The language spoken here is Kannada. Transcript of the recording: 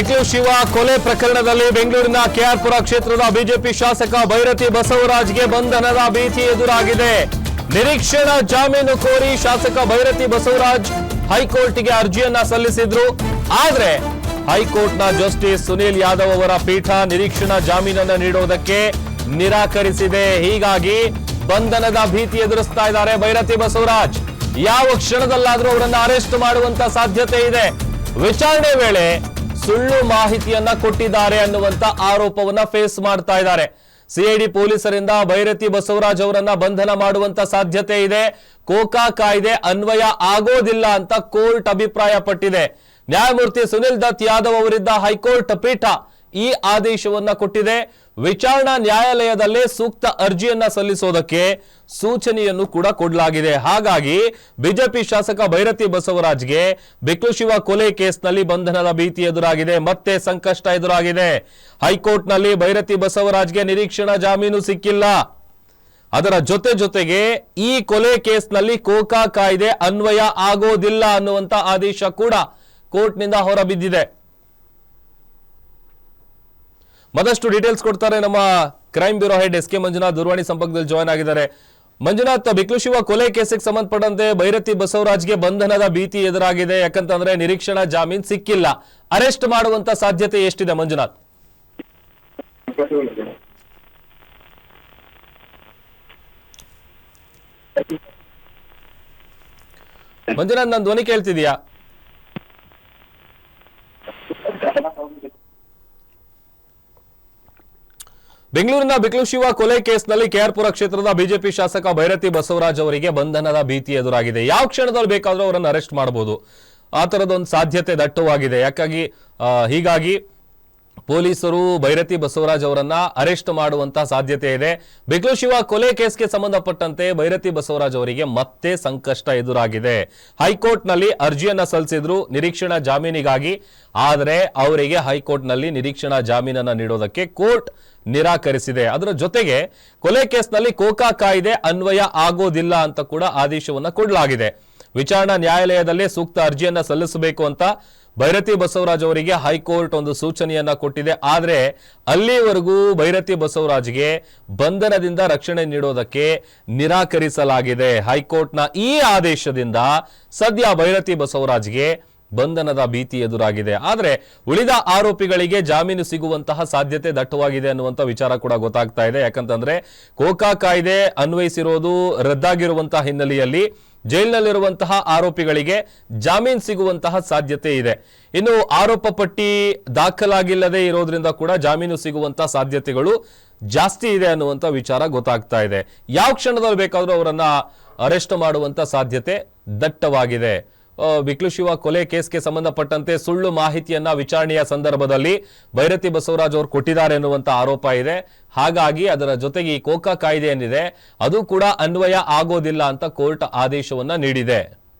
ಬಿಕ್ಲು ಶಿವ ಕೊಲೆ ಪ್ರಕರಣದಲ್ಲಿ ಬೆಂಗಳೂರಿನ ಕೆಆರ್ಪುರ ಕ್ಷೇತ್ರದ ಬಿಜೆಪಿ ಶಾಸಕ ಭೈರತಿ ಬಸವರಾಜ್ಗೆ ಬಂಧನದ ಭೀತಿ ಎದುರಾಗಿದೆ. ನಿರೀಕ್ಷಣಾ ಜಾಮೀನು ಕೋರಿ ಶಾಸಕ ಭೈರತಿ ಬಸವರಾಜ್ ಹೈಕೋರ್ಟ್ಗೆ ಅರ್ಜಿಯನ್ನ ಸಲ್ಲಿಸಿದ್ರು. ಆದ್ರೆ ಹೈಕೋರ್ಟ್ನ ಜಸ್ಟಿಸ್ ಸುನೀಲ್ ಯಾದವ್ ಅವರ ಪೀಠ ನಿರೀಕ್ಷಣಾ ಜಾಮೀನನ್ನು ನೀಡುವುದಕ್ಕೆ ನಿರಾಕರಿಸಿದೆ. ಹೀಗಾಗಿ ಬಂಧನದ ಭೀತಿ ಎದುರಿಸ್ತಾ ಇದ್ದಾರೆ ಭೈರತಿ ಬಸವರಾಜ್. ಯಾವ ಕ್ಷಣದಲ್ಲಾದ್ರೂ ಅವರನ್ನ ಅರೆಸ್ಟ್ ಮಾಡುವಂತ ಸಾಧ್ಯತೆ ಇದೆ. ವಿಚಾರಣೆ ವೇಳೆ ಸುಳ್ಳು ಮಾಹಿತಿಯನ್ನ ಕೊಟ್ಟಿದ್ದಾರೆ ಅನ್ನುವಂತ ಆರೋಪವನ್ನ ಫೇಸ್ ಮಾಡ್ತಾ ಇದ್ದಾರೆ. ಸಿಐಡಿ ಪೊಲೀಸರಿಂದ ಭೈರತಿ ಬಸವರಾಜ್ ಅವರನ್ನ ಬಂಧನ ಮಾಡುವಂತ ಸಾಧ್ಯತೆ ಇದೆ. ಕೋಕಾ ಕಾಯ್ದೆ ಅನ್ವಯ ಆಗೋದಿಲ್ಲ ಅಂತ ಕೋರ್ಟ್ ಅಭಿಪ್ರಾಯ ಪಟ್ಟಿದೆ. ನ್ಯಾಯಮೂರ್ತಿ ಸುನಿಲ್ ದತ್ ಯಾದವ್ ಅವರಿದ್ದ ಹೈಕೋರ್ಟ್ ಪೀಠ ಈ ಆದೇಶವನ್ನ ಕೊಟ್ಟಿದೆ. ವಿಚಾರಣಾ ನ್ಯಾಯಾಲಯದಲ್ಲೇ ಸೂಕ್ತ ಅರ್ಜಿಯನ್ನ ಸಲ್ಲಿಸೋದಕ್ಕೆ ಸೂಚನೆಯನ್ನು ಕೂಡ ಕೊಡಲಾಗಿದೆ. ಹಾಗಾಗಿ ಬಿಜೆಪಿ ಶಾಸಕ ಭೈರತಿ ಬಸವರಾಜ್ಗೆ ಬಿಕ್ಲು ಶಿವ ಕೊಲೆ ಕೇಸ್ನಲ್ಲಿ ಬಂಧನದ ಭೀತಿ ಎದುರಾಗಿದೆ. ಮತ್ತೆ ಸಂಕಷ್ಟ ಎದುರಾಗಿದೆ. ಹೈಕೋರ್ಟ್ನಲ್ಲಿ ಭೈರತಿ ಬಸವರಾಜ್ಗೆ ನಿರೀಕ್ಷಣಾ ಜಾಮೀನು ಸಿಕ್ಕಿಲ್ಲ. ಅದರ ಜೊತೆಗೆ ಈ ಕೊಲೆ ಕೇಸ್ನಲ್ಲಿ ಕೋಕಾ ಕಾಯ್ದೆ ಅನ್ವಯ ಆಗೋದಿಲ್ಲ ಅನ್ನುವಂತ ಆದೇಶ ಕೂಡ ಕೋರ್ಟ್ನಿಂದ ಹೊರಬಿದ್ದಿದೆ. ಮತ್ತಷ್ಟು ಡೀಟೇಲ್ಸ್ ಕೊಡ್ತಾರೆ ನಮ್ಮ crime bureau head S K Manjunath ದೂರವಾಣಿ ಸಂಪರ್ಕದಲ್ಲಿ ಜಾಯ್ನ್ ಆಗಿದ್ದಾರೆ. ಮಂಜುನಾಥ್, ಬಿಕ್ಲು ಶಿವ ಕೊಲೆ ಕೇಸಿಗೆ ಸಂಬಂಧಪಟ್ಟಂತೆ ಭೈರತಿ ಬಸವರಾಜ್ಗೆ ಬಂಧನದ ಭೀತಿ ಎದುರಾಗಿದೆ. ಯಾಕಂತಂದ್ರೆ ನಿರೀಕ್ಷಣಾ ಜಾಮೀನ್ ಸಿಕ್ಕಿಲ್ಲ. ಅರೆಸ್ಟ್ ಮಾಡುವಂತ ಸಾಧ್ಯತೆ ಎಷ್ಟಿದೆ ಮಂಜುನಾಥ್? ಮಂಜುನಾಥ್, ನನ್ನ ಧ್ವನಿ ಕೇಳ್ತಿದ್ಯಾ? ಬೆಂಗಳೂರಿನ ಬಿಕ್ಲು ಶಿವ ಕೊಲೆ ಕೇಸ್ನಲ್ಲಿ ಕೆಆರ್ಪುರ ಕ್ಷೇತ್ರದ ಬಿಜೆಪಿ ಶಾಸಕ ಭೈರತಿ ಬಸವರಾಜ್ ಅವರಿಗೆ ಬಂಧನದ ಭೀತಿ ಎದುರಾಗಿದೆ. ಯಾವ ಕ್ಷಣದಲ್ಲಿ ಬೇಕಾದ್ರೂ ಅವರನ್ನು ಅರೆಸ್ಟ್ ಮಾಡಬಹುದು. ಆ ತರದೊಂದು ಸಾಧ್ಯತೆ ದಟ್ಟವಾಗಿದೆ. ಹೀಗಾಗಿ ಪೊಲೀಸರು ಭೈರತಿ ಬಸವರಾಜ್ ಅವರನ್ನ ಅರೆಸ್ಟ್ ಮಾಡುವಂತ ಸಾಧ್ಯತೆ ಇದೆ. ಬಿಕ್ಲು ಶಿವ ಕೊಲೆ ಕೇಸ್ಗೆ ಸಂಬಂಧಪಟ್ಟಂತೆ ಭೈರತಿ ಬಸವರಾಜ್ ಅವರಿಗೆ ಮತ್ತೆ ಸಂಕಷ್ಟ ಎದುರಾಗಿದೆ. ಹೈಕೋರ್ಟ್ ನಲ್ಲಿ ಅರ್ಜಿಯನ್ನ ಸಲ್ಲಿಸಿದ್ರು ನಿರೀಕ್ಷಣಾ ಜಾಮೀನಿಗಾಗಿ. ಆದರೆ ಅವರಿಗೆ ಹೈಕೋರ್ಟ್ ನಲ್ಲಿ ನಿರೀಕ್ಷಣಾ ಜಾಮೀನನ್ನ ನೀಡೋದಕ್ಕೆ ಕೋರ್ಟ್ ನಿರಾಕರಿಸಿದೆ. ಅದರ ಜೊತೆಗೆ ಕೊಲೆ ಕೇಸ್ನಲ್ಲಿ ಕೋಕಾ ಕಾಯ್ದೆ ಅನ್ವಯ ಆಗೋದಿಲ್ಲ ಅಂತ ಕೂಡ ಆದೇಶವನ್ನ ಕೊಡಲಾಗಿದೆ. ವಿಚಾರಣಾ ನ್ಯಾಯಾಲಯದಲ್ಲೇ ಸೂಕ್ತ ಅರ್ಜಿಯನ್ನ ಸಲ್ಲಿಸಬೇಕು ಅಂತ ಭೈರತಿ ಬಸವರಾಜ್ ಅವರಿಗೆ ಹೈಕೋರ್ಟ್ ಒಂದು ಸೂಚನೆಯನ್ನ ಕೊಟ್ಟಿದೆ. ಆದ್ರೆ ಅಲ್ಲಿವರೆಗೂ ಭೈರತಿ ಬಸವರಾಜ್ಗೆ ಬಂಧನದಿಂದ ರಕ್ಷಣೆ ನೀಡೋದಕ್ಕೆ ನಿರಾಕರಿಸಲಾಗಿದೆ. ಹೈಕೋರ್ಟ್ನ ಈ ಆದೇಶದಿಂದ ಸದ್ಯ ಭೈರತಿ ಬಸವರಾಜ್ಗೆ ಬಂಧನದ ಭೀತಿ ಎದುರಾಗಿದೆ. ಆದ್ರೆ ಉಳಿದ ಆರೋಪಿಗಳಿಗೆ ಜಾಮೀನು ಸಿಗುವಂತಹ ಸಾಧ್ಯತೆ ದಟ್ಟವಾಗಿದೆ ಅನ್ನುವಂಥ ವಿಚಾರ ಕೂಡ ಗೊತ್ತಾಗ್ತಾ ಇದೆ. ಯಾಕಂತಂದ್ರೆ ಕೋಕಾ ಕಾಯ್ದೆ ಅನ್ವಯಿಸಿರೋದು ರದ್ದಾಗಿರುವಂತಹ ಹಿನ್ನೆಲೆಯಲ್ಲಿ ಜೈಲಿನಲ್ಲಿರುವಂತಹ ಆರೋಪಿಗಳಿಗೆ ಜಾಮೀನು ಸಿಗುವಂತಹ ಸಾಧ್ಯತೆ ಇದೆ. ಇನ್ನು ಆರೋಪ ಪಟ್ಟಿ ದಾಖಲಾಗಿಲ್ಲದೆ ಇರೋದ್ರಿಂದ ಕೂಡ ಜಾಮೀನು ಸಿಗುವಂತಹ ಸಾಧ್ಯತೆಗಳು ಜಾಸ್ತಿ ಇದೆ ಅನ್ನುವಂಥ ವಿಚಾರ ಗೊತ್ತಾಗ್ತಾ ಇದೆ. ಯಾವ ಕ್ಷಣದಲ್ಲಿ ಬೇಕಾದ್ರೂ ಅವರನ್ನ ಅರೆಸ್ಟ್ ಮಾಡುವಂತ ಸಾಧ್ಯತೆ ದಟ್ಟವಾಗಿದೆ. ಬಿಕ್ಲು ಶಿವ ಕೊಲೆ ಕೇಸ್ಗೆ ಸಂಬಂಧಪಟ್ಟಂತೆ ಸುಳ್ಳು ಮಾಹಿತಿಯನ್ನ ವಿಚಾರಣೆಯ ಸಂದರ್ಭದಲ್ಲಿ ಭೈರತಿ ಬಸವರಾಜ್ ಅವರು ಕೊಟ್ಟಿದ್ದಾರೆ ಎನ್ನುವಂತ ಆರೋಪ ಇದೆ. ಹಾಗಾಗಿ ಅದರ ಜೊತೆಗೆ ಈ ಕೋಕಾ ಕಾಯ್ದೆ ಏನಿದೆ ಅದು ಕೂಡ ಅನ್ವಯ ಆಗೋದಿಲ್ಲ ಅಂತ ಕೋರ್ಟ್ ಆದೇಶವನ್ನ ನೀಡಿದೆ.